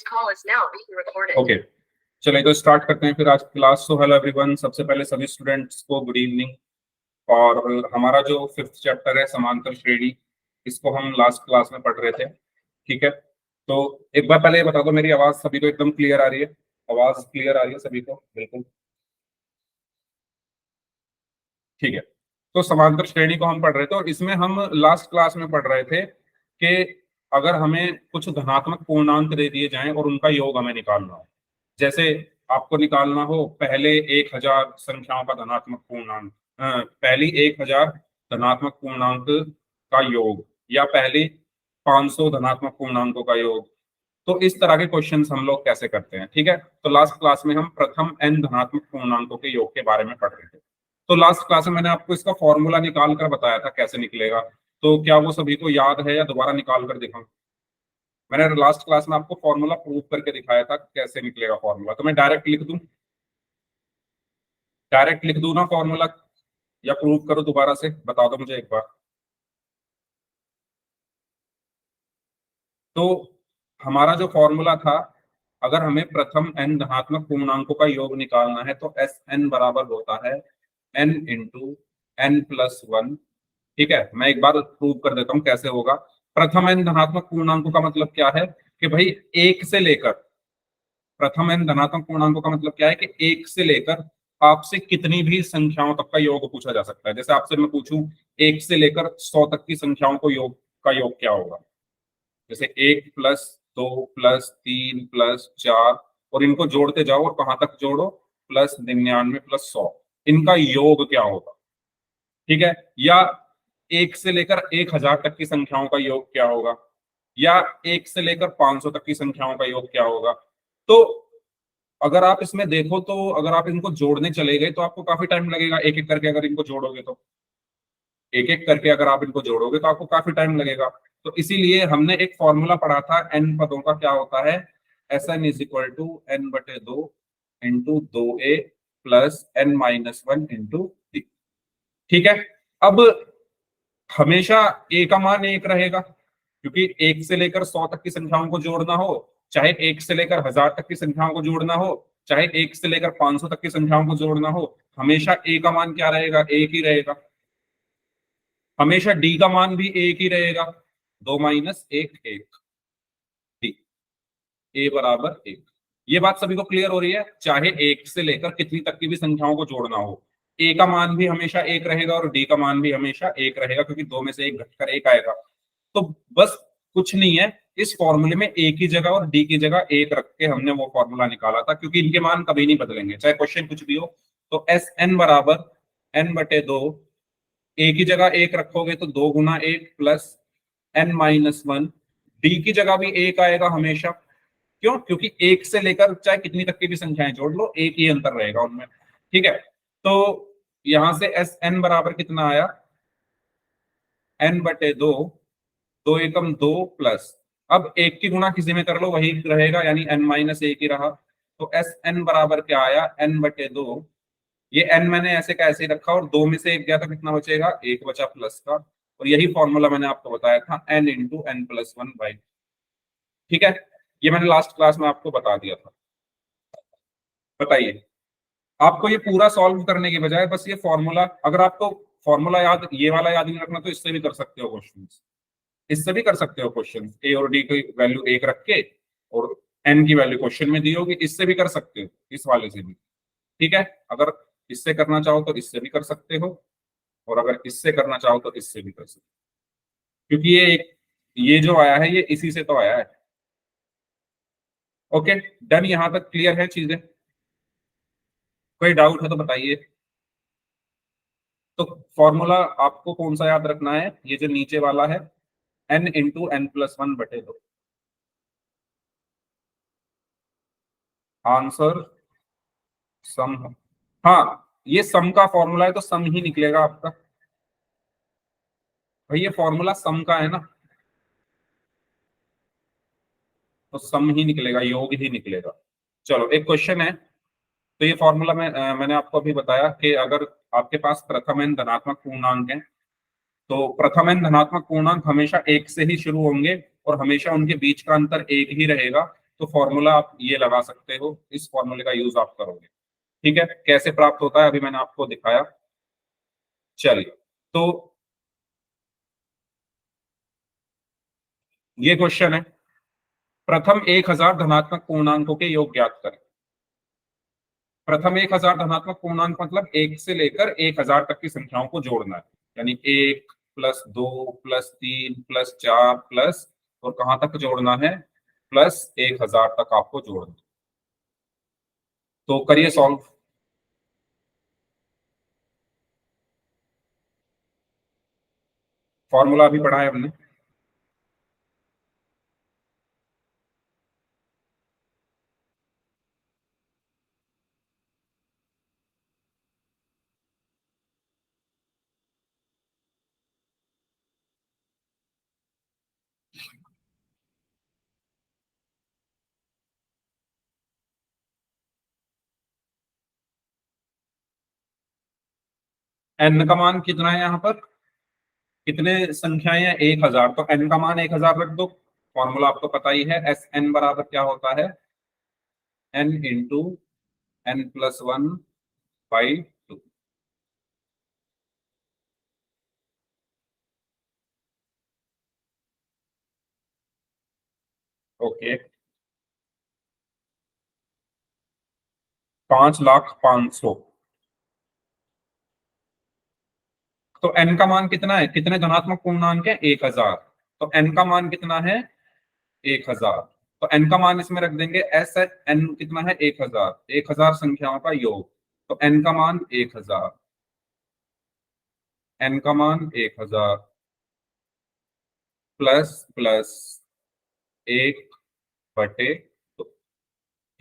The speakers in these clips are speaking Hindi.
ओके, चलिए तो स्टार्ट करते हैं फिर आज क्लास। सो हेलो एवरीवन, सबसे पहले सभी स्टूडेंट्स को गुड इवनिंग। और हमारा जो 5th चैप्टर है समांतर श्रेणी, इसको हम लास्ट क्लास में पढ़ रहे थे। ठीक है, तो एक बार पहले ये बता दो, मेरी आवाज सभी को एकदम क्लियर आ रही है? आवाज क्लियर आ रही है सभी को? बिल्कुल ठीक है। तो समांतर श्रेणी को हम पढ़ रहे थे और इसमें हम लास्ट क्लास में पढ़ रहे थे कि अगर हमें कुछ धनात्मक पूर्णांक दे दिए जाएं और उनका योग हमें निकालना हो, जैसे आपको निकालना हो पहले 1000 संख्याओं का धनात्मक पूर्णांक, पहली 1000 धनात्मक पूर्णांक का योग, या पहली 500 धनात्मक पूर्णांकों का योग। तो इस तरह के क्वेश्चंस हम लोग कैसे करते हैं। ठीक है, तो लास्ट क्लास में हम प्रथम n धनात्मक पूर्णांकों के योग के बारे में पढ़ रहे थे। तो लास्ट क्लास में मैंने आपको इसका फॉर्मूला निकाल कर बताया था कैसे निकलेगा। तो क्या वो सभी को याद है या दोबारा निकाल कर दिखाऊं? मैंने लास्ट क्लास में आपको फॉर्मूला प्रूव करके दिखाया था कैसे निकलेगा फॉर्मूला। तो मैं डायरेक्ट लिख दूं, ना फॉर्मूला, या प्रूव करो दोबारा से? बता दो मुझे एक बार। तो हमारा जो फॉर्मूला था, अगर हमें प्रथम n धनात्मक पूर्णांकों का योग निकालना है तो एस एन बराबर होता है n into n plus one. ठीक है, मैं एक बार प्रूव कर देता हूं कैसे होगा। प्रथम n धनात्मक पूर्णांकों का मतलब क्या है कि भाई एक से लेकर, प्रथम n धनात्मक पूर्णांकों का मतलब क्या है कि एक से लेकर आपसे कितनी भी संख्याओं तक का योग पूछा जा सकता है। जैसे आपसे मैं पूछूं एक से लेकर 100 तक की संख्याओं को योग का योग क्या होगा, जैसे 1 प्लस 2 प्लस 3 प्लस 4, और इनको जोड़ते जाओ और कहां तक जोड़ो, प्लस 99 प्लस 100, इनका योग क्या होगा। ठीक है, या एक से लेकर 1000 तक की संख्याओं का योग क्या होगा, या एक से लेकर 500 तक की संख्याओं का योग क्या होगा। तो अगर आप इसमें देखो तो अगर आप इनको जोड़ने चले गए तो आपको काफी टाइम लगेगा, एक एक करके अगर इनको जोड़ोगे तो, एक एक करके अगर आप इनको जोड़ोगे तो आपको काफी टाइम लगेगा। तो इसीलिए हमने एक फॉर्मूला पढ़ा था एन पदों का, क्या होता है, S N is equal to N बटे 2 into 2a plus n minus 1 into D. ठीक है, अब हमेशा a का मान एक रहेगा, क्योंकि एक से लेकर 100 तक की संख्याओं को जोड़ना हो, चाहे एक से लेकर 1000 तक की संख्याओं को जोड़ना हो, चाहे एक से लेकर 500 तक की संख्याओं को जोड़ना हो, हमेशा a का मान क्या रहेगा, एक ही रहेगा। हमेशा d का मान भी एक ही रहेगा, 2 माइनस 1 1, डी, a बराबर 1। ये बात सभी को क्लियर हो रही है? चाहे एक से लेकर कितनी तक की भी संख्याओं को जोड़ना हो, a का मान भी हमेशा एक रहेगा और d का मान भी हमेशा एक रहेगा, क्योंकि दो में से एक घटकर एक आएगा। तो बस कुछ नहीं है, इस फॉर्मूले में a की जगह और d की जगह एक रख के हमने वो फॉर्मूला निकाला था, क्योंकि इनके मान कभी नहीं बदलेंगे चाहे क्वेश्चन कुछ भी हो। तो एस एन बराबर n बटे 2, a की जगह एक रखोगे तो 2 गुना 1 प्लस n माइनस 1, डी की जगह भी एक आएगा हमेशा। क्यों? क्योंकि एक से लेकर चाहे कितनी तक की भी संख्याएं जोड़ लो, एक ही अंतर रहेगा उनमें। ठीक है, तो यहां से एस एन बराबर कितना आया, n बटे 2, 2 एकम 2 प्लस, अब एक की गुणा किसी में कर लो वही रहेगा, यानी n माइनस एक ही रहा। तो एस एन बराबर क्या आया, n बटे 2, ये n मैंने ऐसे का ऐसे ही रखा और दो में से एक गया तो कितना बचेगा, एक बचा प्लस का, और यही फॉर्मूला मैंने आपको बताया था n into n plus 1 by. ठीक है, ये मैंने लास्ट क्लास में आपको बता दिया था। बताइए, आपको ये पूरा सॉल्व करने के बजाय बस ये फॉर्मूला, अगर आपको फॉर्मूला याद, ये वाला याद नहीं रखना, तो इससे भी कर सकते हो क्वेश्चन, इससे भी कर सकते हो क्वेश्चन, ए और डी की वैल्यू एक रख के और एन की वैल्यू क्वेश्चन में दी होगी, इससे भी कर सकते हो, इस वाले से भी। ठीक है, अगर इससे करना चाहो तो इससे भी कर सकते हो, और अगर इससे करना चाहो तो इससे भी कर सकते हो, क्योंकि ये जो आया है ये इसी से तो आया है। ओके डन, यहां तक क्लियर है चीजें? कोई डाउट है तो बताइए। तो फॉर्मूला आपको कौन सा याद रखना है, ये जो नीचे वाला है, n इंटू n प्लस 1 बटे 2। आंसर सम, हाँ ये सम का फॉर्मूला है तो सम ही निकलेगा आपका। भाई ये फॉर्मूला सम का है ना, तो सम ही निकलेगा, योग ही निकलेगा। चलो एक क्वेश्चन है, तो ये फॉर्मूला मैंने आपको अभी बताया कि अगर आपके पास प्रथम n धनात्मक पूर्णांक है, तो प्रथम n धनात्मक पूर्णांक हमेशा एक से ही शुरू होंगे और हमेशा उनके बीच का अंतर एक ही रहेगा, तो फॉर्मूला आप ये लगा सकते हो, इस फॉर्मूले का यूज आप करोगे। ठीक है, कैसे प्राप्त होता है अभी मैंने आपको दिखाया। चलिए, तो ये क्वेश्चन है, प्रथम 1000 धनात्मक पूर्णांकों के योग ज्ञात करें। प्रथम 1000 धनात्मक पूर्णांक मतलब 1 से लेकर 1000 तक की संख्याओं को जोड़ना है, यानी 1 प्लस 2 प्लस 3 प्लस 4 प्लस, और कहां तक जोड़ना है, प्लस 1000 तक आपको जोड़ना है। तो करिए सॉल्व। फॉर्मूला भी पढ़ा है हमने। एन का मान कितना है यहाँ पर, कितने संख्याएं हैं, 1000, तो एन का मान 1000 रख दो। फॉर्मूला आपको पता ही है, एस एन बराबर क्या होता है, n into n plus one by two. Okay, 5,05,000। तो n का मान कितना है, कितने धनात्मक पूर्णांक है, 1000, तो n का मान कितना है, 1000। तो n का मान इसमें रख देंगे, एस n कितना है, 1000, 1000 संख्याओं का योग, तो n का मान 1000, n का मान 1000 प्लस प्लस 1/2।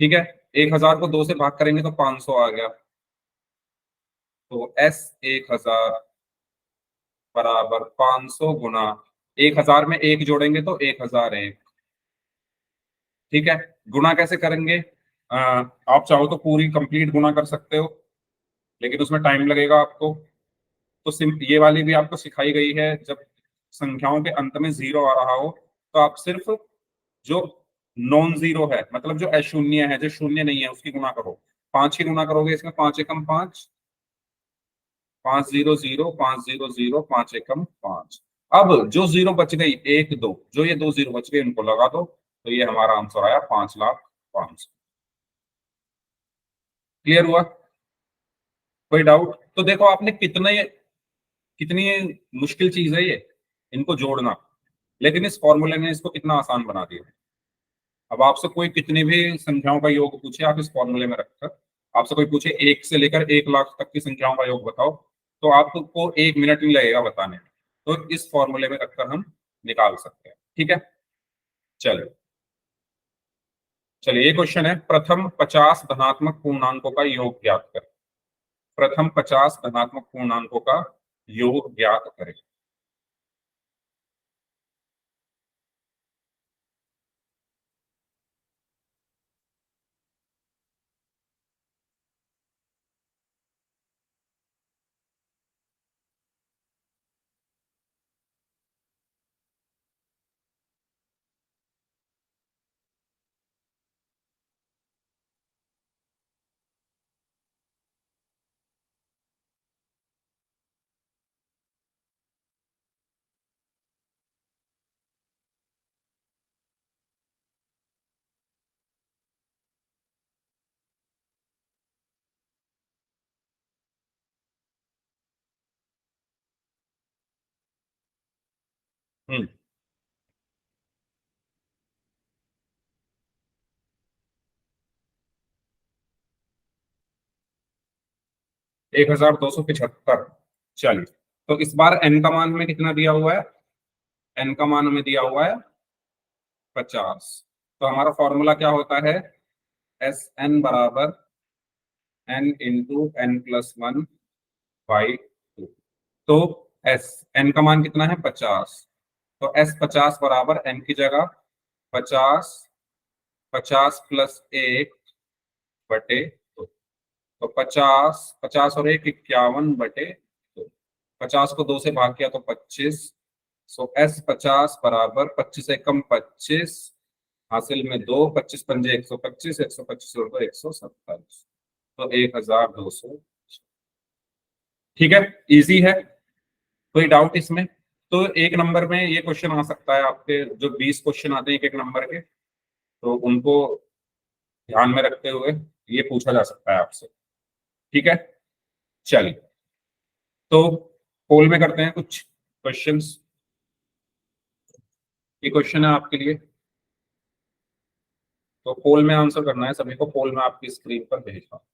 ठीक है, 1000 को 2 से भाग करेंगे तो 500 आ गया, तो एस 1000 बराबर 500 गुना 1000 में एक जोड़ेंगे तो 1001। ठीक है, गुना कैसे करेंगे, आप चाहो तो पूरी कंप्लीट गुना कर सकते हो, लेकिन उसमें टाइम लगेगा आपको। तो ये वाली भी आपको सिखाई गई है, जब संख्याओं के अंत में जीरो आ रहा हो तो आप सिर्फ जो नॉन जीरो है, मतलब जो अशून्य है, जो शून्य नहीं है, उसकी गुना करो। 5 की गुना करोगे, इसमें 5 एकम 5, 500, 500, 5 एकम 5। अब जो जीरो बच गई, 1 2, जो ये 2 जीरो बच गए उनको लगा दो, तो ये हमारा आंसर आया 5,05,000। क्लियर हुआ, कोई डाउट? तो देखो आपने कितने, कितनी मुश्किल चीज है ये, इनको जोड़ना, लेकिन इस फॉर्मूले ने इसको कितना आसान बना दिया। अब आपसे कोई कितनी भी संख्याओं का योग पूछे, आप इस फॉर्मूले में रखकर, आपसे कोई पूछे 1 से लेकर 1 लाख तक की संख्याओं का योग बताओ, तो आपको 1 मिनट नहीं लगेगा बताने में। तो इस फॉर्मूले में रखकर हम निकाल सकते हैं। ठीक है, चलिए। चलिए, ये क्वेश्चन है, प्रथम 50 धनात्मक पूर्णांकों का योग ज्ञात करें। प्रथम 50 धनात्मक पूर्णांकों का योग ज्ञात करें। 1275। चलिए, तो इस बार एन का मान में कितना दिया हुआ है, एन का मान हमें दिया हुआ है 50। तो हमारा फॉर्मूला क्या होता है, एस एन बराबर n into n plus one by two. तो एस एन का मान कितना है, 50, तो एस 50 बराबर एन की जगह 50, 50 प्लस 1/2। तो 50, 50 और 1 51/2। 50 को 2 से भाग किया तो 25। सो एस 50 बराबर 25 एकम 25, हासिल में दो, 25 पंजे 125, 125 और 147, तो 1200। ठीक है, इजी है, कोई डाउट इसमें? तो एक नंबर में ये क्वेश्चन आ सकता है आपके, जो 20 क्वेश्चन आते हैं एक एक नंबर के, तो उनको ध्यान में रखते हुए ये पूछा जा सकता है आपसे। ठीक है, चलिए, तो पोल में करते हैं कुछ क्वेश्चंस। ये क्वेश्चन है आपके लिए, तो पोल में आंसर करना है सभी को। पोल में आपकी स्क्रीन पर भेज रहा हूं।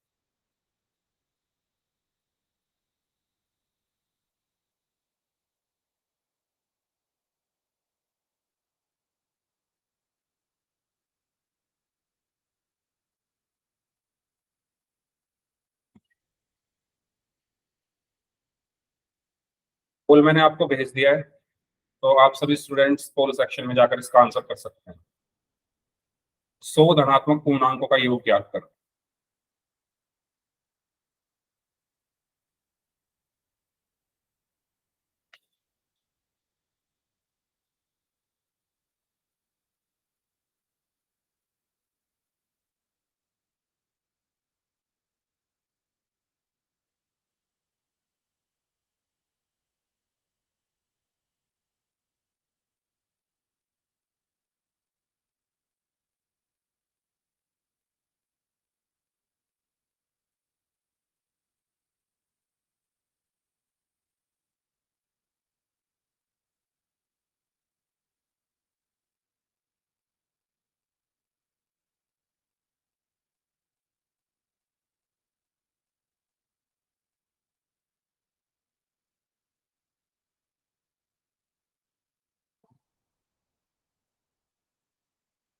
पोल मैंने आपको भेज दिया है, तो आप सभी स्टूडेंट्स पोल सेक्शन में जाकर इसका आंसर कर सकते हैं। 100 धनात्मक पूर्णांकों का योग ज्ञात करो।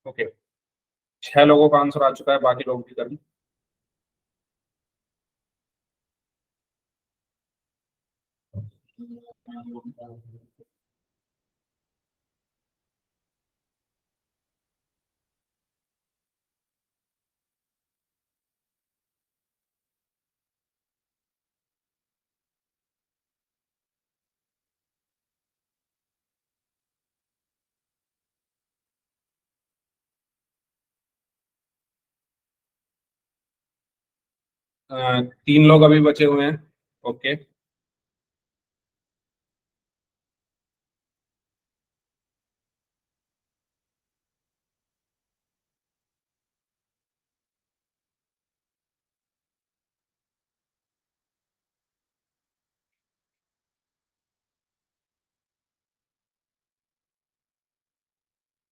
ओके, 6 लोगों का आंसर आ चुका है, बाकी लोग भी करें। अ, 3 लोग अभी बचे हुए हैं। Okay,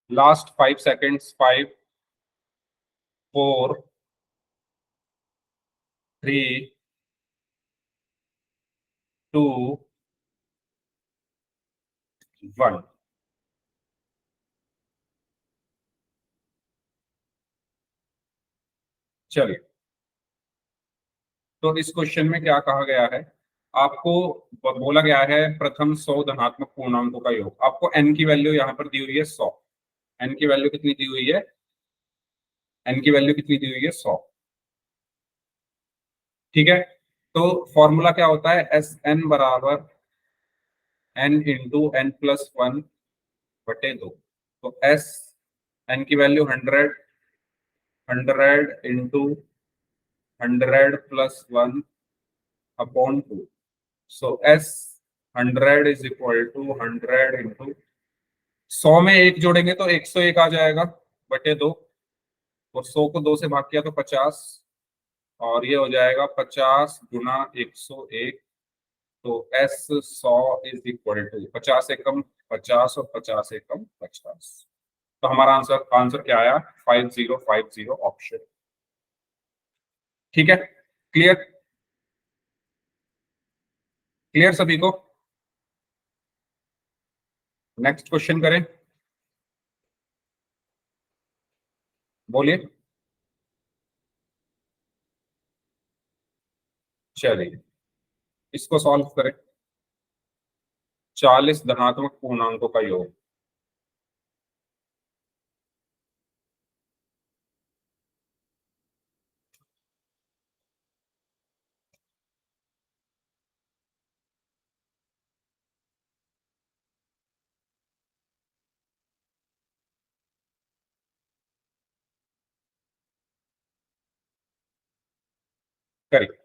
last 5 seconds. 5, 4, 3, 2, 1। चलिए, तो इस क्वेश्चन में क्या कहा गया है? आपको बोला गया है प्रथम 100 धनात्मक पूर्णांकों का योग। आपको एन की वैल्यू यहाँ पर दी हुई है 100। एन की वैल्यू कितनी दी हुई है? एन की वैल्यू कितनी दी हुई है? 100। ठीक है, तो फॉर्मूला क्या होता है? एस एन बराबर n into n plus one बटे दो। तो एस एन की value 100, 100 into 100 + 1 upon 2। So s 100 = 100 into 100 में एक जोड़ेंगे तो 101 आ जाएगा बटे दो, और 100 को 2 से भाग किया तो 50, और ये हो जाएगा 50 × 101। तो S 100 = 50 एकम 50 और 50 एकम 50। तो हमारा आंसर आंसर क्या आया? 5050 ऑप्शन। ठीक है, क्लियर? क्लियर सभी को? नेक्स्ट क्वेश्चन करें, बोलिए। चलिए, इसको सॉल्व करें। 40 धनात्मक पूर्णांकों का योग। करिए।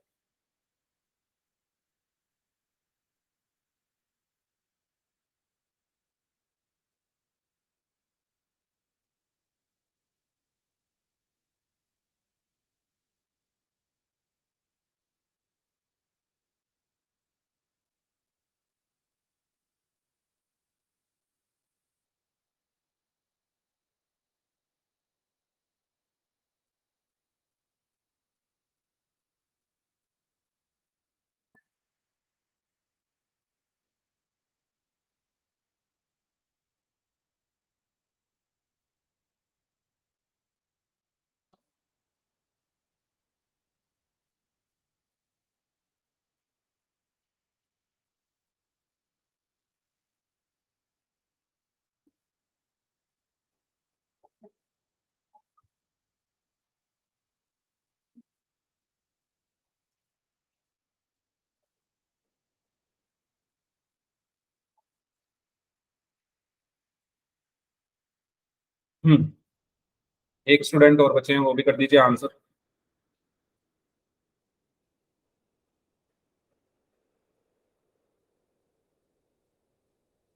एक स्टूडेंट और बचे हैं, वो भी कर दीजिए आंसर।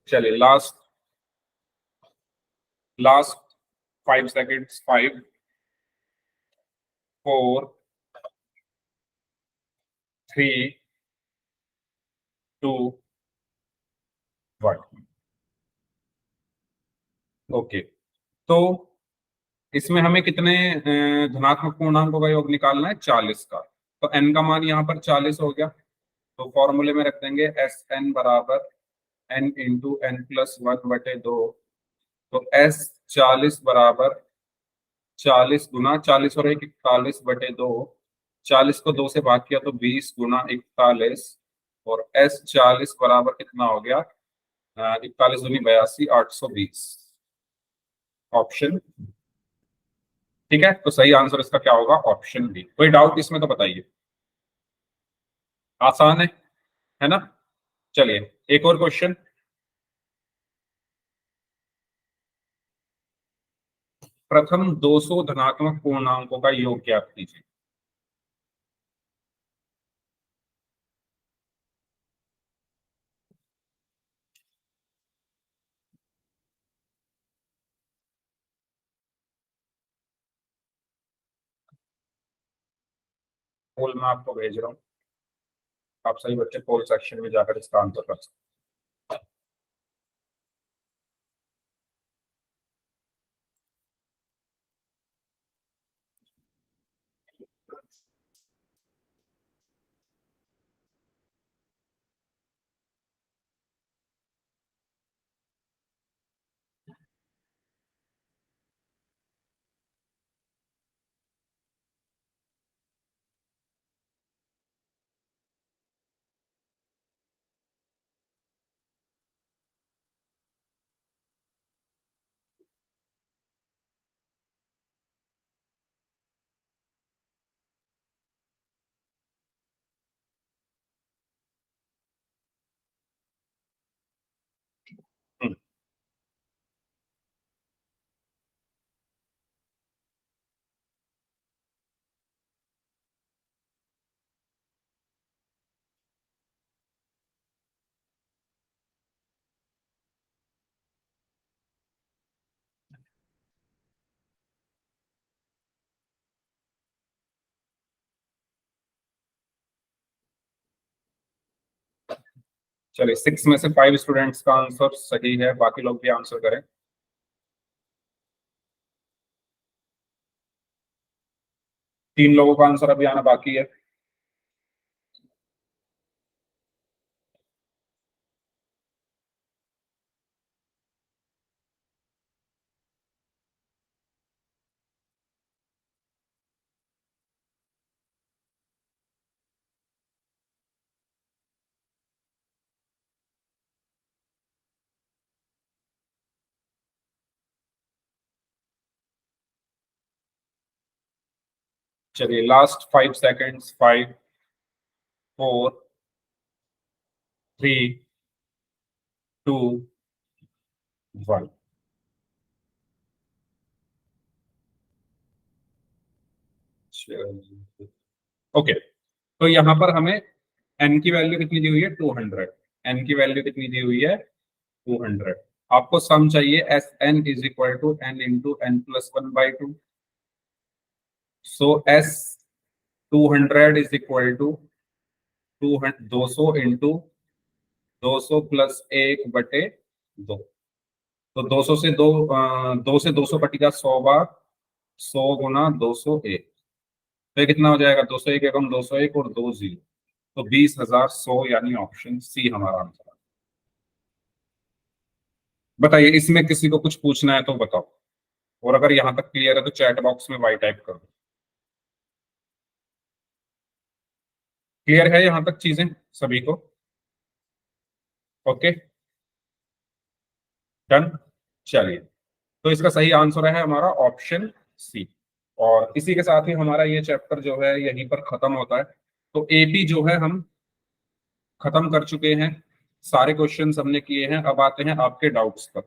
चलिए, लास्ट लास्ट 5 सेकेंड्स। 5, 4, 3, 2, 1। ओके, तो इसमें हमें कितने धनात्मक पूर्णांकों का योग निकालना है? 40 का। तो n का मान यहाँ पर 40 हो गया, तो फॉर्मूले में रख देंगे एस एन बराबर n इंटू एन प्लस 1/2। तो एस 40 बराबर 40 गुना 40 और 41/2। 40 को 2 से भाग किया तो 20 गुना 41। और एस 40 बराबर कितना हो गया? 41 दूनी 82, 820। ऑप्शन। ठीक है, तो सही आंसर इसका क्या होगा? Option B. कोई डाउट इसमें तो बताइए। आसान है ना? चलिए, एक और क्वेश्चन। प्रथम 200 धनात्मक पूर्णांकों का योग ज्ञात कीजिए। पोल मैं आपको भेज रहा हूँ, आप सही बच्चे पोल सेक्शन में जाकर इसका आंसर कर सकते हैं। चलिए, 6 में से 5 स्टूडेंट्स का आंसर सही है, बाकी लोग भी आंसर करें। 3 लोगों का आंसर अभी आना बाकी है। चलिए, लास्ट 5 सेकेंड्स। 5, 4, 3, 2, 1। ओके, तो यहाँ पर हमें n की वैल्यू कितनी दी हुई है 200, n की वैल्यू कितनी दी हुई है 200। आपको सम चाहिए s N is equal to n into n plus one by two. So s 200 is equal to 200 into 200 plus 1/2। तो 200 से 2 से 200 कटेगा 100 बार, 100 गुना 201। तो ये कितना हो जाएगा 201 एकम 201 और 2 0, तो 20,100 यानी ऑप्शन सी हमारा आंसर है। बताइए इसमें किसी को कुछ पूछना है तो बताओ, और अगर यहां तक क्लियर है तो चैट बॉक्स में वाई टाइप कर दो। क्लियर है यहां तक चीजें सभी को? Okay done. चलिए, तो इसका सही आंसर है हमारा ऑप्शन सी। और इसी के साथ ही हमारा ये चैप्टर जो है यहीं पर खत्म होता है। तो एपी जो है हम खत्म कर चुके हैं, सारे क्वेश्चंस हमने किए हैं। अब आते हैं आपके डाउट्स पर।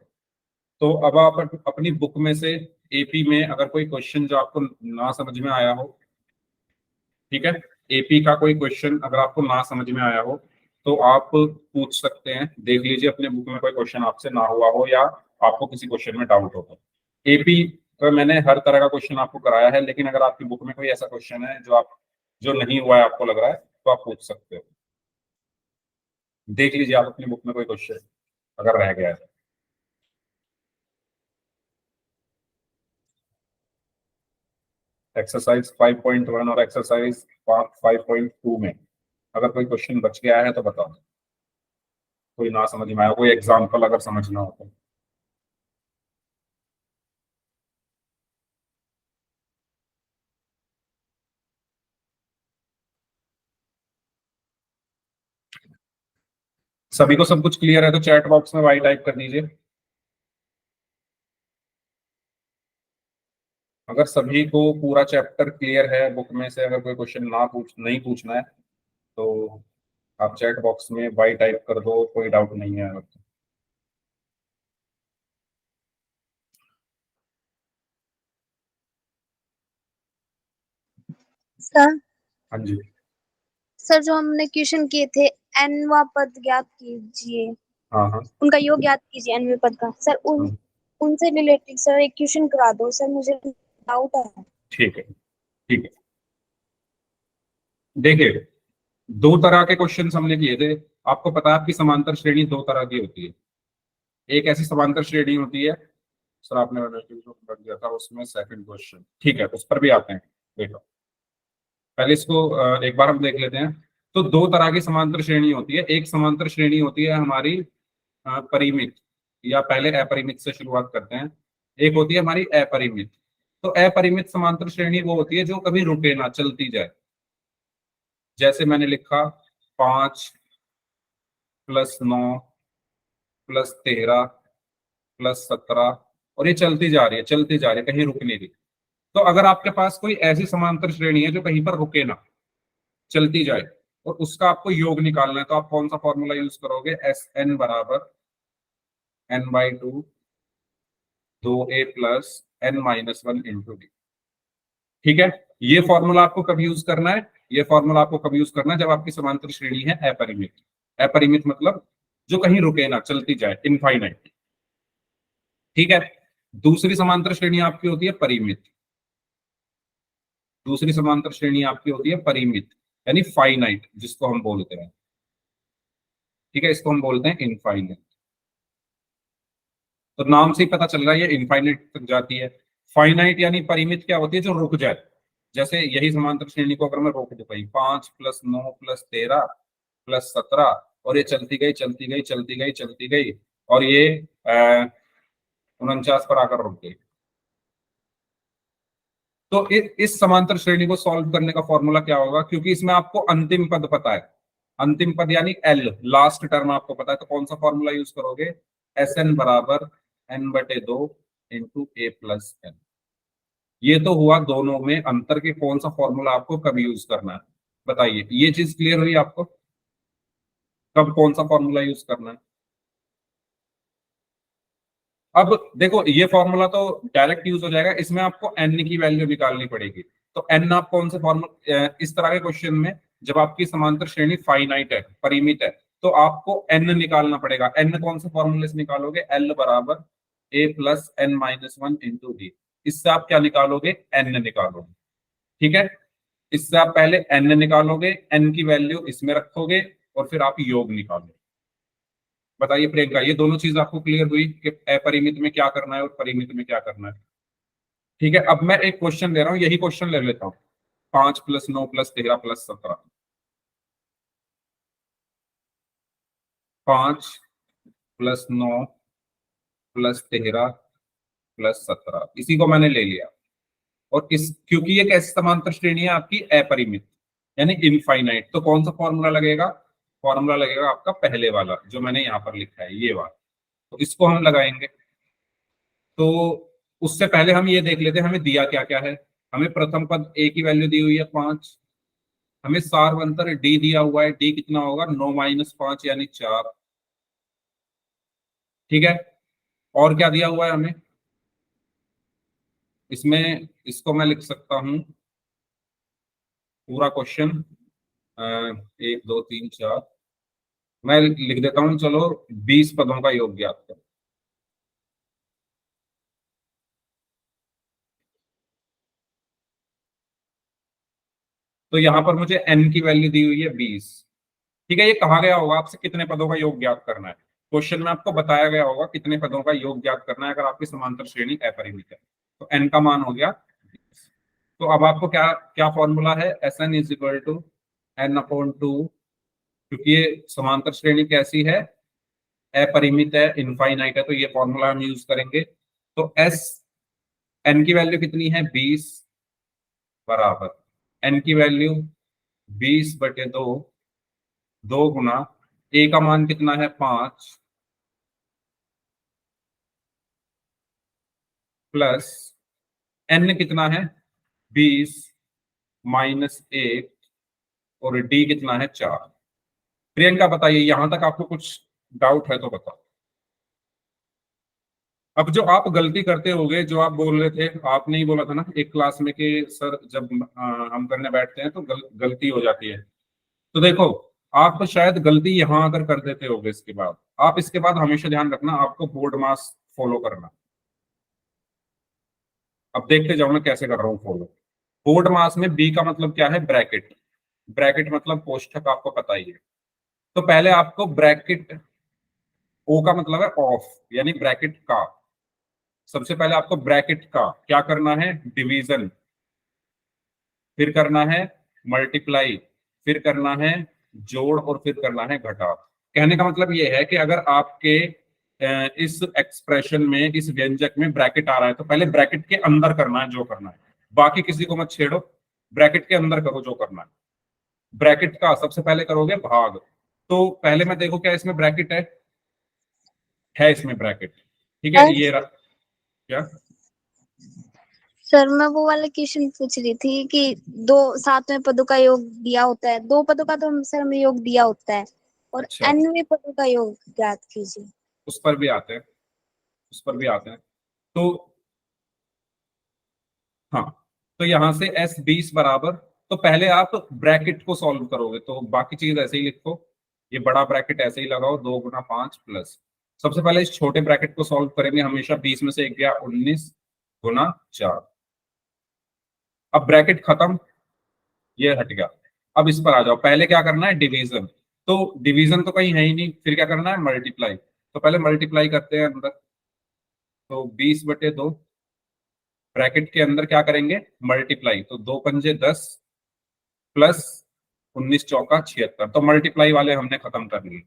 तो अब आप अपनी बुक में से एपी में अगर कोई क्वेश्चन जो आपको ना समझ में आया हो, ठीक है, एपी का कोई क्वेश्चन अगर आपको ना समझ में आया हो तो आप पूछ सकते हैं। देख लीजिए अपने बुक में कोई क्वेश्चन आपसे ना हुआ हो या आपको किसी क्वेश्चन में डाउट हो। तो एपी का मैंने हर तरह का क्वेश्चन आपको कराया है, लेकिन अगर आपकी बुक में कोई ऐसा क्वेश्चन है जो नहीं हुआ है आपको लग रहा है, तो आप पूछ सकते हो। देख लीजिए आप अपनी बुक में कोई क्वेश्चन अगर रह गया है। एक्सरसाइज 5.1 और एक्सरसाइज 5.2 में अगर कोई क्वेश्चन बच गया है तो बताओ, कोई ना समझ में आया, कोई एग्जाम्पल अगर समझना हो तो। सभी को सब कुछ क्लियर है तो चैट बॉक्स में वाई टाइप कर दीजिए। अगर सभी को पूरा चैप्टर क्लियर है बुक में से, अगर कोई क्वेश्चन नहीं पूछना है तो आप चैट बॉक्स में वाई टाइप कर दो, कोई डाउट नहीं है अगर तो। सर हाँ जी। सर जो हमने क्वेश्चन किए थे, एनवा पद ज्ञात कीजिए, हाँ हाँ उनका योग ज्ञात कीजिए एनवे पद का। सर हाँ, उनसे रिलेटेड सर एक क्वेश्चन करा दो सर, मुझे डाउट है। ठीक है ठीक है। देखिए, दो तरह के क्वेश्चन हमने किए थे। आपको पता है आपकी समांतर श्रेणी दो तरह की होती है। एक ऐसी समांतर श्रेणी होती है, सर आपने कर दिया था उसमें सेकंड क्वेश्चन, ठीक है उस पर भी आते हैं। देखो पहले इसको एक बार हम देख लेते हैं। तो दो तरह की समांतर श्रेणी होती है। एक समांतर श्रेणी होती है हमारी परिमित, या पहले अपरिमित से शुरुआत करते हैं। एक होती है हमारी अपरिमित। तो अपरिमित समांतर श्रेणी वो होती है जो कभी रुके ना, चलती जाए। जैसे मैंने लिखा 5 + 9 + 13 + 17, और ये चलती जा रही है चलती जा रही है, कहीं रुक नहीं रही। तो अगर आपके पास कोई ऐसी समांतर श्रेणी है जो कहीं पर रुके ना, चलती जाए, और उसका आपको योग निकालना है, तो आप कौन सा फॉर्मूला यूज करोगे? एस एन बराबर n/2 2a plus n-1 × d। ठीक है, ये फॉर्मूला आपको कब यूज करना है? ये फॉर्मूला आपको कब यूज करना है? जब आपकी समांतर श्रेणी है अपरिमित। अपरिमित मतलब जो कहीं रुके ना, चलती जाए, इनफाइनाइट। ठीक है। दूसरी समांतर श्रेणी आपकी होती है परिमित। दूसरी समांतर श्रेणी आपकी होती है परिमित, यानी फाइनाइट जिसको हम बोलते हैं। ठीक है, इसको हम बोलते हैं इनफाइनाइट। तो नाम से ही पता चल रहा है ये इनफाइनाइट तक जाती है। फाइनाइट यानी परिमित क्या होती है? जो रुक जाए। जैसे यही समांतर श्रेणी को अगर मैं रोक दूं भाई, 5 + 9 + 13 + 17, और ये चलती गई चलती गई चलती गई चलती गई, और ये 49 पर आकर रुक गई। तो इस समांतर श्रेणी को सॉल्व करने का फॉर्मूला क्या होगा? क्योंकि इसमें आपको अंतिम पद पता है, अंतिम पद यानी एल, लास्ट टर्म आपको पता है, तो कौन सा फॉर्मूला यूज करोगे? एस एन बराबर n/2 × a + n। ये तो हुआ दोनों में अंतर के कौन सा फॉर्मूला आपको कब यूज करना है। बताइए, ये चीज क्लियर हुई आपको? कब कौन सा फॉर्मूला यूज करना है? अब देखो, ये फॉर्मूला तो डायरेक्ट यूज हो जाएगा, इसमें आपको एन की वैल्यू निकालनी पड़ेगी। तो एन आप कौन से फॉर्मूला, इस तरह के क्वेश्चन में जब आपकी समांतर श्रेणी फाइनाइट है, परिमित है, तो आपको एन निकालना पड़ेगा। एन कौन से फॉर्मूले से निकालोगे? एल बराबर A plus N minus one into D. इससे आप क्या निकालोगे? एन निकालोगे। ठीक है, इससे आप पहले एन निकालोगे, एन की वैल्यू इसमें रखोगे और फिर आप योग निकालोगे। बताइए प्रियंका, ये दोनों चीज आपको क्लियर हुई कि अपरिमित में क्या करना है और परिमित में क्या करना है? ठीक है, अब मैं एक क्वेश्चन दे रहा हूं, यही क्वेश्चन ले लेता हूं। 5 + 9 + 13 + 17, 5 + 9 + 13 + 17, इसी को मैंने ले लिया। और इस क्योंकि ये कैसी समांतर श्रेणी है आपकी? अपरिमित, यानी इनफाइनाइट, तो कौन सा फॉर्मूला लगेगा? फॉर्मूला लगेगा आपका पहले वाला जो मैंने यहाँ पर लिखा है, ये वाला। तो इसको हम लगाएंगे। तो उससे पहले हम ये देख लेते हैं हमें दिया क्या क्या है। हमें प्रथम पद ए की वैल्यू दी हुई है 5। हमें सारवंतर डी दिया हुआ है, डी कितना होगा? 9 - 5 यानी 4। ठीक है, और क्या दिया हुआ है हमें इसमें? इसको मैं लिख सकता हूं पूरा क्वेश्चन, 1 2 3 4, मैं लिख देता हूं, चलो 20 पदों का योग ज्ञात करो। तो यहां पर मुझे एन की वैल्यू दी हुई है 20। ठीक है, ये कहा गया होगा आपसे कितने पदों का योग ज्ञात करना है। क्वेश्चन में आपको बताया गया होगा कितने पदों का योग ज्ञात करना है अगर आपकी समांतर श्रेणी अपरिमित है। तो एन का मान हो गया 20। तो अब आपको क्या क्या फॉर्मूला है? S N is equal to n/2। क्योंकि ये समांतर श्रेणी कैसी है? अपरिमित है, इनफाइनाइट है, तो ये फॉर्मूला हम यूज करेंगे। तो एस, एन की वैल्यू कितनी है? 20 बराबर एन की वैल्यू 20/2, 2 गुना ए का मान कितना है? 5 प्लस एन कितना है? 20 -1 और डी कितना है? 4। प्रियंका बताइए, यहां तक आपको कुछ डाउट है तो बताओ। अब जो आप गलती करते होगे, जो आप बोल रहे थे, आपने ही बोला था ना एक क्लास में कि सर जब हम करने बैठते हैं तो गलती हो जाती है। तो देखो, आप तो शायद गलती यहां अगर कर देते होगे, इसके बाद आप इसके बाद हमेशा ध्यान रखना आपको बोर्ड मास फॉलो करना। अब देखते जाओ मैं कैसे कर रहा हूँ फॉलो। बोर्ड मास में बी का मतलब क्या है? ब्रैकेट। ब्रैकेट मतलब कोष्ठक, आपको पता ही है। तो पहले आपको ब्रैकेट, ओ का मतलब है ऑफ, यानी ब्रैकेट का। सबसे पहले आपको ब्रैकेट का क्या करना है? डिवीजन, फिर करना है मल्टीप्लाई, फिर करना है जोड़ और फिर करना है घटाव। कहने का मतलब ये है कि अगर आपके इस एक्सप्रेशन में, इस व्यंजक में ब्रैकेट आ रहा है तो पहले ब्रैकेट के अंदर करना है जो करना है, बाकी किसी को मत छेड़ो, ब्रैकेट के अंदर करो जो करना है। ब्रैकेट का सबसे पहले करोगे भाग। तो पहले मैं देखो क्या इसमें ब्रैकेट है इसमें ब्रैकेट। ठीक है, ये रहा क्या? सर मैं वो वाला क्वेश्चन पूछ रही थी कि दो सातवें पदों का योग दिया होता है, दो पदों का तो सर हमें योग दिया होता है, और अच्छा, nवें पदों का योग ज्ञात कीजिए। उस पर भी आते हैं, उस पर भी आते हैं। तो हाँ, तो यहां से S20 बराबर, तो पहले आप ब्रैकेट को सॉल्व करोगे तो बाकी चीज ऐसे ही लिखो। ये बड़ा ब्रैकेट ऐसे ही लगाओ, 2 × 5 प्लस, सबसे पहले इस छोटे ब्रैकेट को सॉल्व करेंगे हमेशा। 20 में से 1 गया, 19 × 4। अब ब्रैकेट खत्म, ये हट गया। अब इस पर आ जाओ, पहले क्या करना है? डिवीजन। तो डिवीजन तो कहीं है ही नहीं, फिर क्या करना है? मल्टीप्लाई। तो पहले मल्टीप्लाई करते हैं अंदर। तो 20/2, ब्रैकेट के अंदर क्या करेंगे? मल्टीप्लाई। तो 2 × 5 = 10 प्लस 19 × 4 = 76, तो मल्टीप्लाई वाले हमने खत्म कर लिए।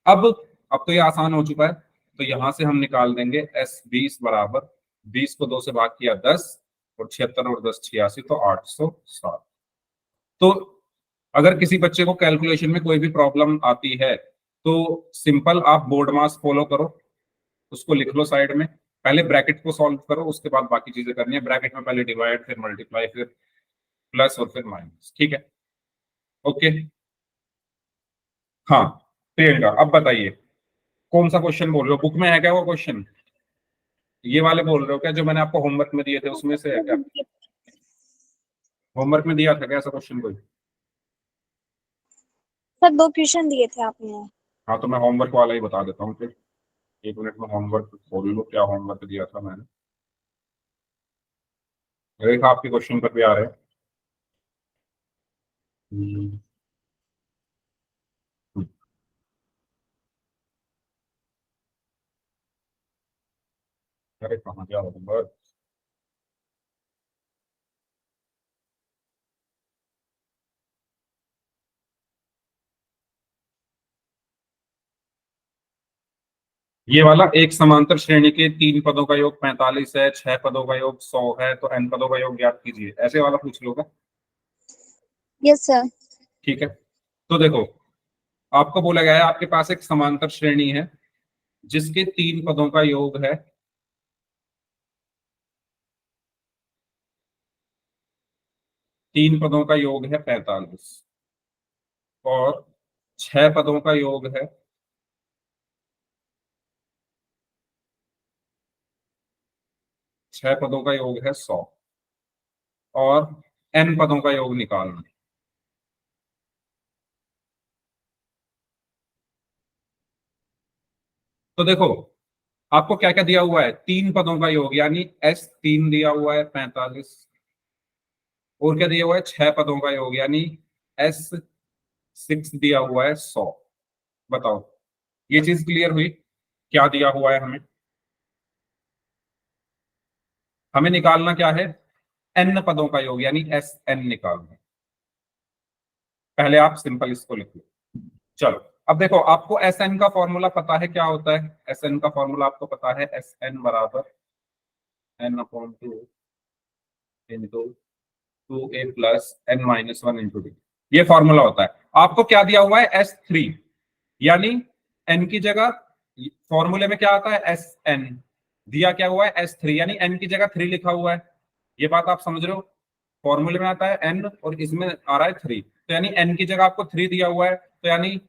अब अब तो ये आसान हो चुका है। तो यहां से हम निकाल देंगे S20 बराबर, 20 को 2 से भाग किया 10, और 76 और 10 86, तो 807। तो अगर किसी बच्चे को कैलकुलेशन में कोई भी प्रॉब्लम आती है तो सिंपल आप बोर्ड मास फॉलो करो, उसको लिख लो साइड में, पहले ब्रैकेट को सॉल्व करो, उसके बाद बाकी चीजें करनी है। ब्रैकेट में पहले डिवाइड, फिर मल्टीप्लाई, फिर प्लस और फिर माइनस। ठीक है, ओके। हाँ प्रियंका, अब बताइए कौन सा क्वेश्चन बोल रहे हो? बुक में है क्या वो क्वेश्चन? ये वाले बोल रहे हो क्या जो मैंने आपको होमवर्क में दिए थे, उसमें से है क्या? होमवर्क में दिया था क्या ऐसा क्वेश्चन कोई? सर 2 क्वेश्चन दिए थे आपने। हाँ तो मैं होमवर्क वाला ही बता देता हूँ फिर, 1 मिनट में होमवर्क खोल लो, क्या होमवर्क दिया था मैंने। देखा आपके क्वेश्चन पर भी आ रहे हैं। हम्म, अरे कहाँ गया होमवर्क। ये वाला एक समांतर श्रेणी के 3 पदों का योग 45 है, 6 पदों का योग 100 है, तो n पदों का योग ज्ञात कीजिए, ऐसे वाला पूछ लोगे। Yes sir. ठीक है, तो देखो आपको बोला गया है आपके पास एक समांतर श्रेणी है जिसके 3 पदों का योग है 3 पदों का योग है 45 और 6 पदों का योग है 6 पदों का योग है 100 और n पदों का योग निकालना है। तो देखो आपको क्या क्या दिया हुआ है, 3 पदों का योग यानी S3 दिया हुआ है 45 और क्या दिया हुआ है 6 पदों का योग यानी S6 दिया हुआ है 100। बताओ ये चीज क्लियर हुई, क्या दिया हुआ है हमें। हमें निकालना क्या है, n पदों का योग यानी Sn निकालना है। पहले आप सिंपल इसको लिख लो। चलो अब देखो आपको Sn का फॉर्मूला पता है क्या होता है, Sn का फॉर्मूला आपको पता है Sn बराबर n/2 into 2a+n-1 into D, ये फॉर्मूला होता है। आपको क्या दिया हुआ है S3 यानी n की जगह, फॉर्मूले में क्या आता है Sn, दिया क्या हुआ है S3 यानी n की जगह 3 लिखा हुआ है। ये बात आप समझ रहे हो, फॉर्मूले में आता है n और इसमें आ रहा है 3, तो यानी n की जगह आपको 3 दिया हुआ है, तो यानी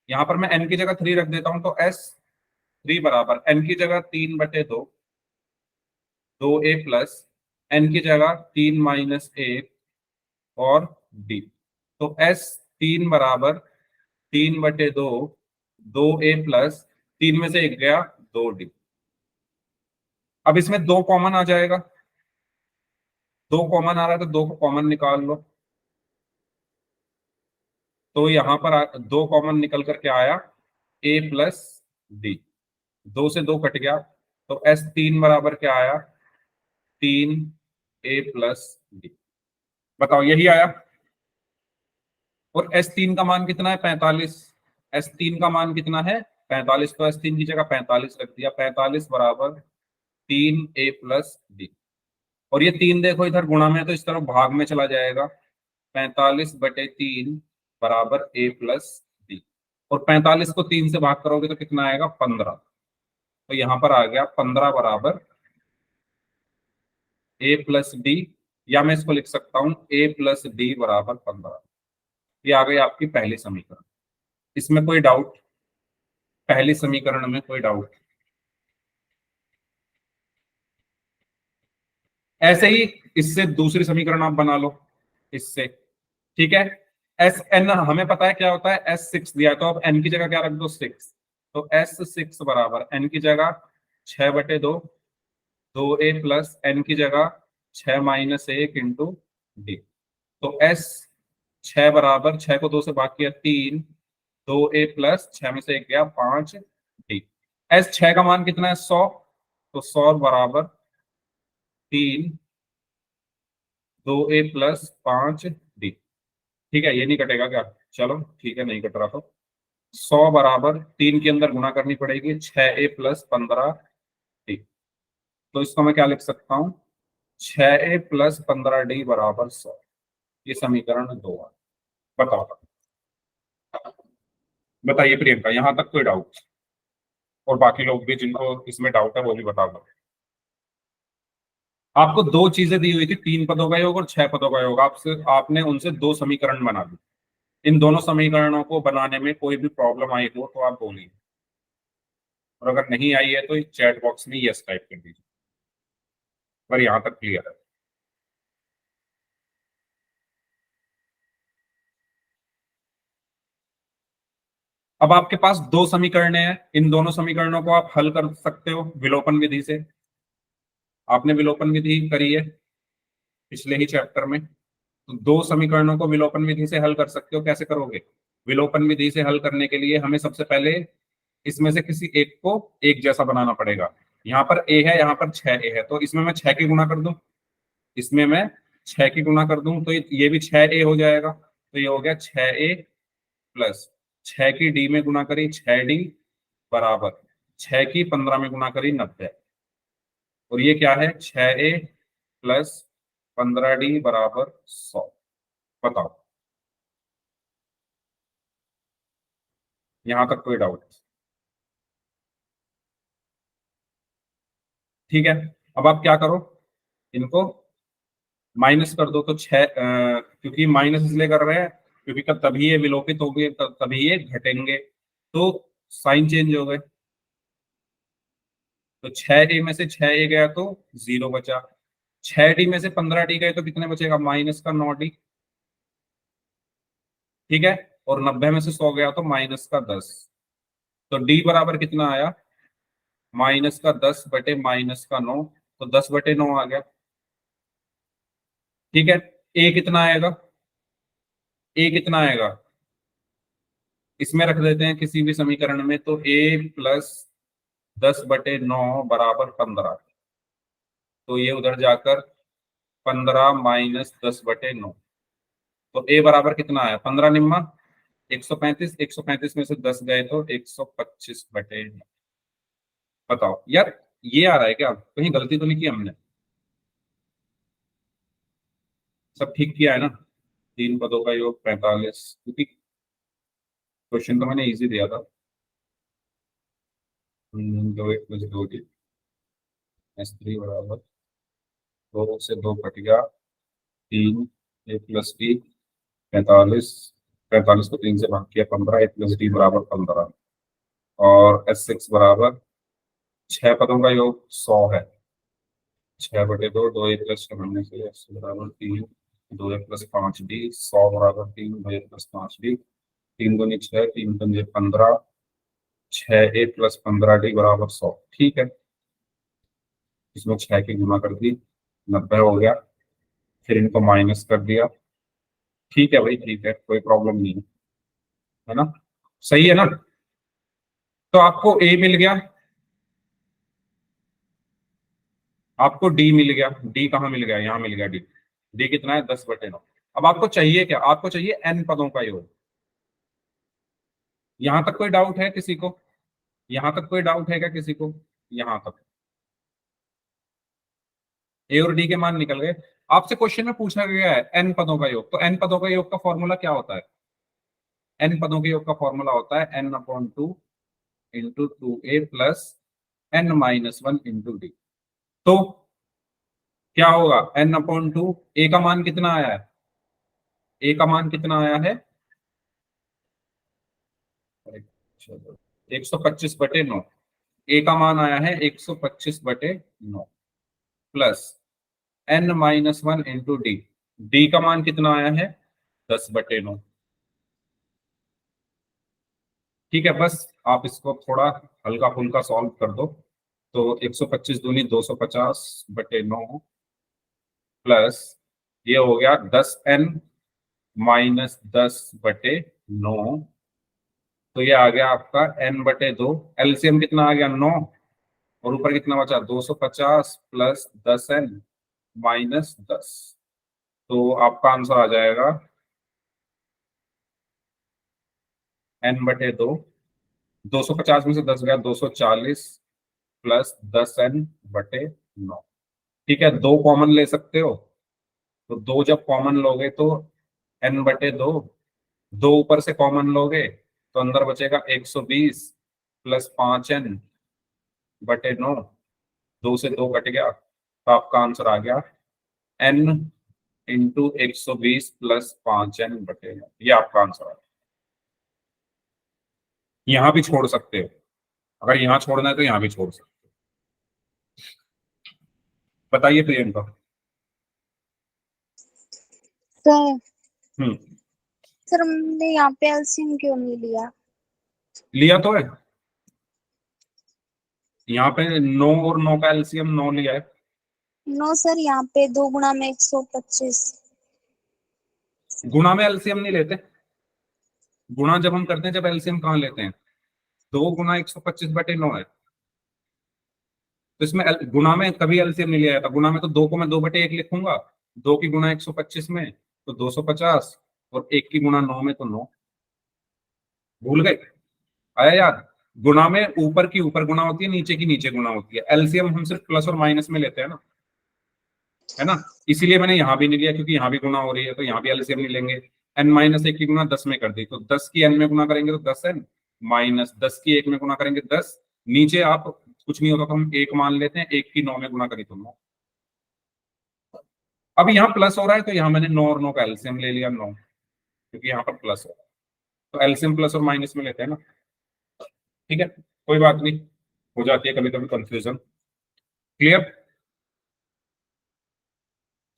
यहां पर मैं n की जगह 3 रख देता हूं, तो S3 बराबर n की जगह 3/2 2a+ n की जगह 3-1 और d, तो S3 बराबर 3/2 2a+, 3 में से 1 गया 2d। अब इसमें 2 कॉमन आ जाएगा, 2 कॉमन आ रहा है तो 2 को कॉमन निकाल लो, तो यहां पर 2 कॉमन निकल करके आया a+d, 2 से 2 कट गया, तो S3 बराबर क्या आया 3a+d। बताओ यही आया, और S3 का मान कितना है 45, S3 का मान कितना है 45, तो S3 की जगह 45 रख दिया, 45 बराबर 3a+d। और ये 3 देखो इधर गुणा में है, तो इस तरफ भाग में चला जाएगा, 45/3 बराबर a+d, और 45 को 3 से भाग करोगे तो कितना आएगा 15, तो यहां पर आ गया 15 बराबर a+d, या मैं इसको लिख सकता हूं a+d बराबर 15। ये आ गई आपकी पहली समीकरण। इसमें कोई डाउट, पहली समीकरण में कोई डाउट। ऐसे ही इससे दूसरी समीकरण आप बना लो इससे, ठीक है। Sn हमें पता है क्या होता है, S6 दिया है, तो अब n की जगह क्या रख दो 6, तो S6 बराबर n की जगह 6/2 2a+ n की जगह 6-1 इंटू d, तो S6 बराबर 6 को 2 से भाग किया 3, 2a+ 6 में से 1 गया 5d। S6 का मान कितना है 100, तो 100 बराबर 3 2a+5d। ठीक है, ये नहीं कटेगा क्या, चलो ठीक है नहीं कट रहा, तो 100 बराबर 3 के अंदर गुणा करनी पड़ेगी 6a+15d, तो इसको मैं क्या लिख सकता हूँ 6a+15d बराबर 100। ये समीकरण 2 है। बताओ, बताइए प्रियंका यहां तक कोई डाउट, और बाकी लोग भी जिनको इसमें डाउट है वो भी बता दो। आपको 2 चीजें दी हुई थी, 3 पदों का योग और 6 पदों का योग, आपसे आपने उनसे 2 समीकरण बना दी। इन दोनों समीकरणों को बनाने में कोई भी प्रॉब्लम आई हो तो आप बोलिए, और अगर नहीं आई है तो चैट बॉक्स में यस टाइप कर दीजिए। पर यहाँ तक क्लियर है। अब आपके पास दो समीकरण हैं, इन दोनों समीकरणों को आप हल कर सकते हो विलोपन विधि से। आपने विलोपन विधि करी है पिछले ही चैप्टर में, तो दो समीकरणों को विलोपन विधि से हल कर सकते हो। कैसे करोगे? विलोपन विधि से हल करने के लिए हमें सबसे पहले इसमें से किसी एक को एक जैसा बनाना पड़ेगा। यहाँ पर a है, यहाँ पर 6a है, तो इसमें मैं 6 की गुणा कर दूं, इसमें मैं 6 की गुणा कर दूं, तो ये भी 6a हो जाएगा। तो ये हो गया 6a प्लस 6 की d में गुणा करी 6d बराबर 6 की 15 में गुणा करी 90। और ये क्या है? 6a प्लस 15d बराबर 100। बताओ, यहां तक कोई डाउट? ठीक है, अब आप क्या करो, इनको माइनस कर दो। तो क्योंकि माइनस इसलिए कर रहे हैं क्योंकि तभी ये विलोपित होंगे, तभी ये घटेंगे, तो साइन चेंज हो गए। तो 6a में से 6a गया तो 0 बचा, 6d में से 15d गए तो कितने बचेगा? माइनस का 9d। ठीक है, और 90 में से 100 गया तो माइनस का 10। तो d बराबर कितना आया? माइनस का 10 बटे माइनस का 9, तो 10 बटे 9 आ गया। ठीक है, a कितना आएगा? a कितना आएगा इसमें रख देते हैं किसी भी समीकरण में, तो a प्लस 10/9 बराबर 15। तो ये उधर जाकर 15 माइनस 10/9, तो a बराबर कितना आया? 15 निम्मा 135, 135 में से 10 गए तो 125/9। बताओ यार, ये आ रहा है क्या? कहीं गलती तो नहीं की हमने? सब ठीक किया है ना? तीन पदों का योग 45, क्योंकि क्वेश्चन तो मैंने इजी दिया था। 2a + 2d s3 बराबर 2 से 2 कट गया 3, a + d 45, 45 को 3 से भाग किया 15, a + d बराबर 15, और s6 बराबर 6 पदों का योग 100 है। 6/2, 2a + 6 बनने से s बराबर 3, 2a + 5d 100 बराबर 3, 2a + 5d 3 दूनी 6, 3 पंजे 15, 6a + 15d बराबर 100। ठीक है, इसमें 6 की गुणा कर दी, 90 हो गया, फिर इनको माइनस कर दिया। ठीक है भाई, ठीक है, कोई प्रॉब्लम नहीं है ना? सही है ना? तो आपको a मिल गया, आपको d मिल गया। d कहाँ मिल गया? यहाँ मिल गया d। d कितना है? 10/9। अब आपको चाहिए क्या? आपको चाहिए n पदों का योग। यहां तक कोई डाउट है किसी को? यहां तक कोई डाउट है क्या किसी को? यहां तक a और d के मान निकल गए। आपसे क्वेश्चन में पूछा गया है n पदों का योग, तो n पदों का योग का फॉर्मूला क्या होता है? n पदों के योग का फॉर्मूला होता है n/2 into 2a plus n-1 into d। तो क्या होगा? n/2, a का मान कितना आया है? a का मान कितना आया है? 125/9। a का मान आया है 125/9 plus n-1 into D. D का मान कितना आया है? 10/9। ठीक है, बस आप इसको थोड़ा हल्का फुल्का सॉल्व कर दो। तो 125 दूनी 250/9 प्लस ये हो गया 10n-10/9, तो ये आ गया आपका n/2। एलसीएम कितना आ गया? 9, और ऊपर कितना बचा? 250 प्लस 10n-10। तो आपका आंसर आ जाएगा n/2, 250 में से 10 गया 240 प्लस 10n/9। ठीक है, दो कॉमन ले सकते हो, तो दो जब कॉमन लोगे तो n/2, दो ऊपर से कॉमन लोगे तो अंदर बचेगा 120 प्लस 5n/9, 2 से 2 कट गया, तो आपका आंसर आ गया n इंटू 120 प्लस 5n/9। ये आपका आंसर है। यहां भी छोड़ सकते हो, अगर यहाँ छोड़ना है तो यहाँ भी छोड़ सकते हो। बताइए प्रियंका। सर हम्म सर हमने यहाँ पे एलसीएम क्यों नहीं लिया? लिया तो है यहाँ पे 9 और 9 का एलसीएम 9 लिया है। नो सर, यहाँ पे 2 गुना में 125। गुणा में एलसीएम नहीं लेते। गुणा जब हम करते हैं, जब एलसीएम कहाँ लेते हैं? 2 गुना 125/9 है। तो इसमें गुणा में कभी एलसीएम नहीं लिया जाता। गुणा में तो 2 को मैं 2/1 लिखूंगा। 2 की गुणा 125 में तो 250, और 1 की गुणा 9 में तो 9। भूल गए? आया याद? गुणा में ऊपर की ऊपर गुणा होती है, नीचे की नीचे गुणा होती है। एलसीएम हम सिर्फ प्लस और माइनस में लेते हैं ना, है ना। इसीलिए मैंने यहाँ भी नहीं लिया, क्योंकि यहाँ भी गुणा हो रही है, तो यहाँ भी एलसीएम नहीं लेंगे। n-1 की गुणा 10 में कर दी, तो 10 की n में गुणा करेंगे तो 10n, माइनस 10 की 1 में गुणा करेंगे 10। नीचे आप कुछ नहीं होता तो हम 1 मान लेते हैं, 1 की 9 में गुणा करी तो 9। अब यहाँ प्लस हो रहा है, तो यहाँ मैंने 9 और 9 का एलसीएम ले लिया, 9, क्योंकि यहाँ पर प्लस हो रहा है। तो एलसीएम प्लस और माइनस में लेते हैं ना। ठीक है, कोई बात नहीं, हो जाती है कभी कभी कंफ्यूजन। क्लियर?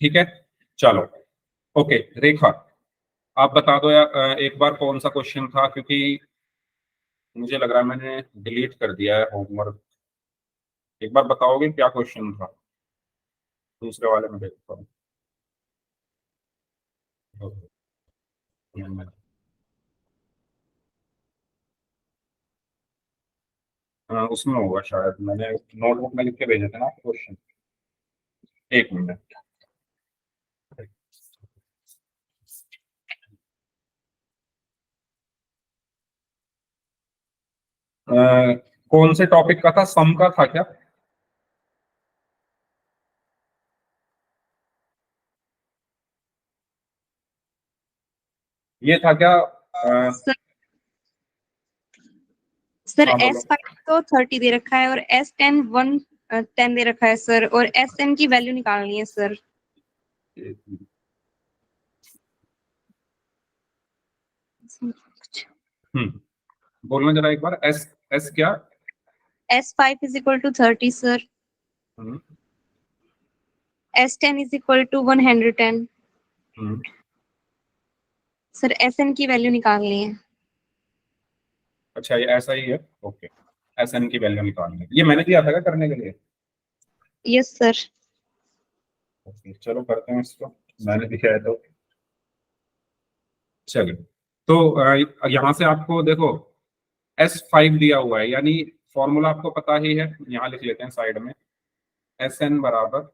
ठीक है, चलो। ओके रेखा, आप बता दो यार एक बार कौन सा क्वेश्चन था, क्योंकि मुझे लग रहा है मैंने डिलीट कर दिया है होमवर्क। एक बार बताओगे क्या क्वेश्चन था? दूसरे वाले में देखता हूँ। उसमें होगा शायद, मैंने नोटबुक में लिख के भेजे थे ना क्वेश्चन। एक मिनट। कौन से टॉपिक का था? सम का था क्या? ये था क्या? सर सर हाँ बोलो। S5 तो 30 दे रखा है, और S10 110 दे रखा है सर, और S10 की वैल्यू निकालनी है सर। हम्म, बोलना जरा एक बार। एस एस क्या? S5 is equal to 30 sir. Hmm, S10 is equal to 110। Hmm, sir SN की वैल्यू निकालनी है। अच्छा ये ऐसा ही है। ओके, एस एन की वैल्यू निकालनी है। ये मैंने दिया था क्या करने के लिए? Yes sir. ओके चलो करते हैं इसको, मैंने दिया है तो। चलिए, तो यहाँ से आपको देखो S5 दिया हुआ है, यानी फॉर्मूला आपको पता ही है, यहाँ लिख लेते हैं साइड में। SN बराबर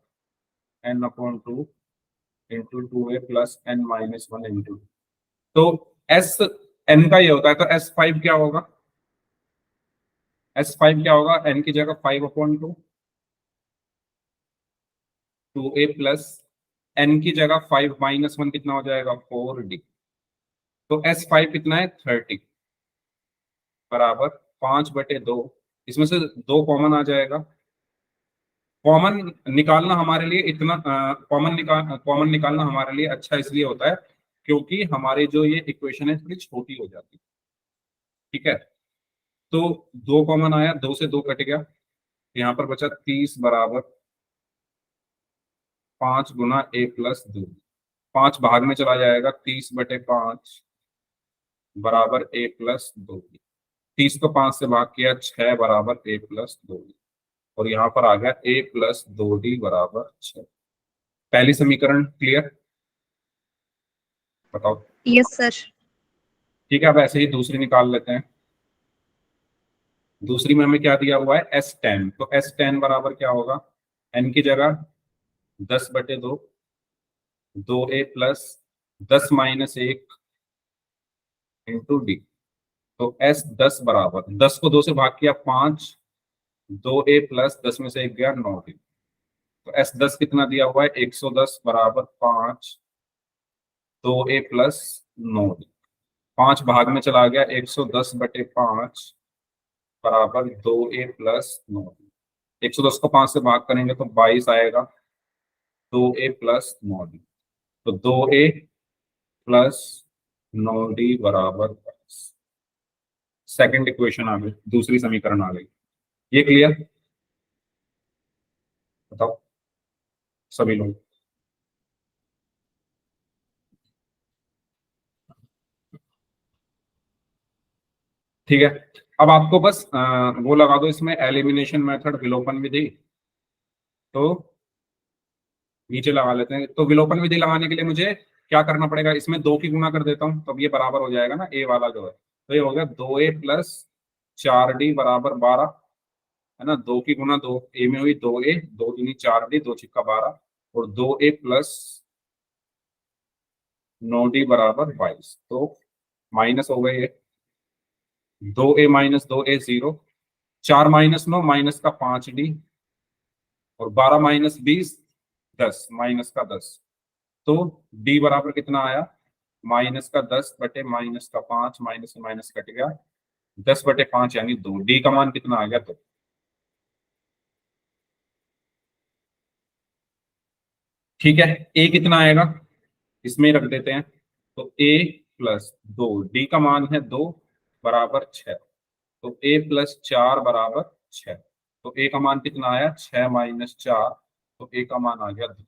n/2 into 2a plus n-1 into. तो एस एन का ये होता है, तो S5 क्या होगा? S5 क्या होगा? n की जगह 5/2, 2a प्लस n की जगह 5-1 कितना हो जाएगा? 4d। तो S5 कितना है? 30 बराबर 5/2। इसमें से 2 कॉमन आ जाएगा। कॉमन निकालना हमारे लिए इतना कॉमन निकालना हमारे लिए अच्छा इसलिए होता है, क्योंकि हमारे जो ये इक्वेशन है थोड़ी छोटी हो जाती है। ठीक है, तो 2 कॉमन आया, 2 से 2 कट गया, यहाँ पर बचा 30 बराबर 5 गुना a+2। 5 भाग में चला जाएगा, 30/5 बराबर a+2। 30 को 5 से भाग किया, 6 बराबर a+2। और यहाँ पर आ गया a+2d बराबर 6। पहली समीकरण क्लियर? बताओ। Yes sir. ठीक है, अब ऐसे ही दूसरी निकाल लेते हैं। दूसरी में हमें क्या दिया हुआ है? S10। तो S10 बराबर क्या होगा? n की जगह 10/2, 2a प्लस 10-1 इंटू डी। तो S10 बराबर 10 को 2 से भाग किया, 5, 2a प्लस 10 में से 1 गया, 9d। तो S10 कितना दिया हुआ है? 110 बराबर 5, 2a प्लस 9d। 5 भाग में चला गया, 110/5 बराबर 2a प्लस 9d। 110 को 5 से भाग करेंगे तो 22 आएगा, 2a प्लस 9d। तो 2a प्लस 9d बराबर 22। सेकंड इक्वेशन आ गई, दूसरी समीकरण आ गई। ये क्लियर? बताओ सभी लोग। ठीक है, अब आपको बस वो लगा दो इसमें, एलिमिनेशन मेथड, विलोपन विधि। तो नीचे लगा लेते हैं। तो विलोपन विधि लगाने के लिए मुझे क्या करना पड़ेगा, इसमें 2 की गुना कर देता हूं, तब ये बराबर हो जाएगा ना, ए वाला जो है। तो ये हो गया 2a प्लस 4d बराबर 12, है ना। 2 की गुना 2 ए में हुई 2a, 2 दूनी 4d, 2 छिक्का 12, और 2a प्लस 9d बराबर 22। तो माइनस हो गए ये, 2a minus 2a 0, 4 minus 9 minus का 5d, और 12 माइनस 20 10, माइनस का 10। तो d बराबर कितना आया, माइनस का 10 बटे माइनस का 5, माइनस से माइनस कट गया, 10 बटे 5 यानी 2। डी का मान कितना आ गया, तो ठीक है। ए कितना आएगा, इसमें रख देते हैं। तो a प्लस 2, डी का मान है 2 बराबर 6। तो a प्लस 4 बराबर 6। तो a का मान कितना आया, 6 माइनस 4। तो a का मान आ गया 2।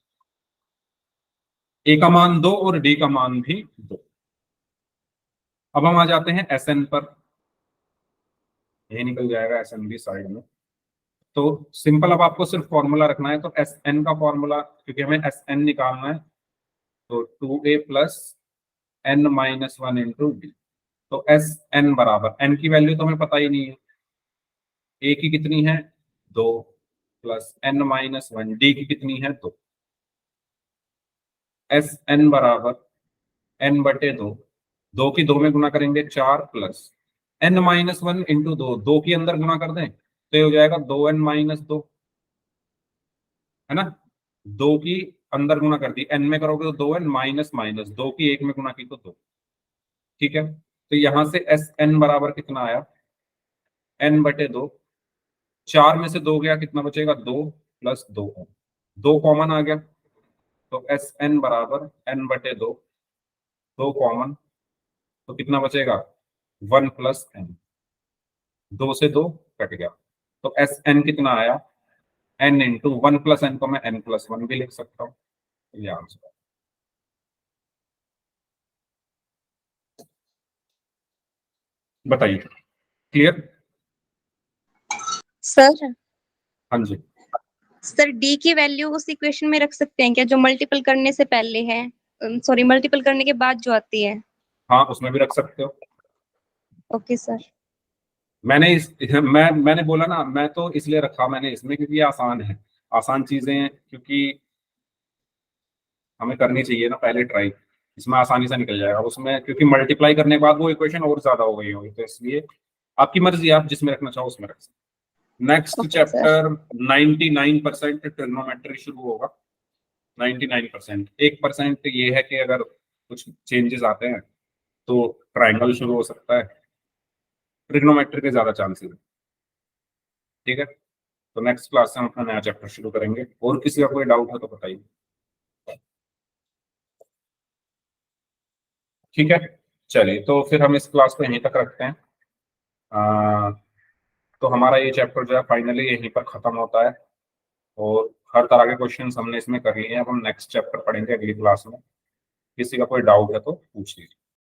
a का मान 2 और d का मान भी 2। अब हम आ जाते हैं Sn पर, ये निकल जाएगा Sn भी साइड में। तो सिंपल, अब आपको सिर्फ फॉर्मूला रखना है। तो Sn का फॉर्मूला, क्योंकि हमें Sn निकालना है, तो 2a plus n minus 1 into D. तो Sn बराबर, n की वैल्यू तो हमें पता ही नहीं है, a की कितनी है 2, प्लस n माइनस 1, डी की कितनी है 2। Sn बराबर n बटे 2, 2 की 2 में गुना करेंगे 4, प्लस n माइनस 1 इंटू 2, 2 की अंदर गुना कर दें तो ये हो जाएगा 2n माइनस 2, है ना। 2 की अंदर गुना कर दी, n में करोगे तो 2n, माइनस माइनस 2 की 1 में गुना की तो 2। ठीक है, तो यहां से Sn बराबर कितना आया, n बटे 2, 4 में से 2 गया, कितना बचेगा 2 प्लस 2, 2 कॉमन आ गया। तो Sn बराबर n बटे 2, 2 कॉमन, तो कितना बचेगा 1 प्लस n, 2 से 2 कट गया। तो Sn कितना आया, n इंटू 1 प्लस n को मैं n प्लस 1 भी लिख सकता हूँ। ये आंसर, बताइए, क्लियर। सर हाँ जी, सर डी की वैल्यू उस इक्वेशन में रख सकते हैं क्या, जो मल्टीपल करने से पहले है, सॉरी मल्टीपल करने के बाद जो आती है। हाँ उसमें भी रख सकते हो। Okay sir. मैंने मैंने बोला ना, मैं तो इसलिए रखा मैंने इसमें क्योंकि ये आसान है, आसान चीजें हैं, क्योंकि हमें करनी चाहिए ना पहले ट्राई, इसमें आसानी से निकल जाएगा। उसमें क्योंकि मल्टीप्लाई करने के बाद वो इक्वेशन और ज्यादा हो गई होगी, तो इसलिए आपकी मर्जी, आप जिसमें रखना चाहो उसमें रख सकते। Next okay sir. Chapter 99% trigonometry शुरू होगा। 99%, 1% ये है कि अगर कुछ चेंजेस आते हैं तो ट्राइंगल शुरू हो सकता है, ट्रिग्नोमेट्री के ज्यादा चांसेस है। ठीक है, तो नेक्स्ट क्लास से हम अपना नया चैप्टर शुरू करेंगे। और किसी का कोई डाउट है तो बताइए। ठीक है, चलिए तो फिर हम इस क्लास को यहीं तक रखते हैं। आ, तो हमारा ये चैप्टर जो है फाइनली यहीं पर खत्म होता है, और हर तरह के क्वेश्चंस हमने इसमें कर लिए हैं। अब हम नेक्स्ट चैप्टर पढ़ेंगे अगली क्लास में। किसी का कोई डाउट है तो पूछ लीजिए।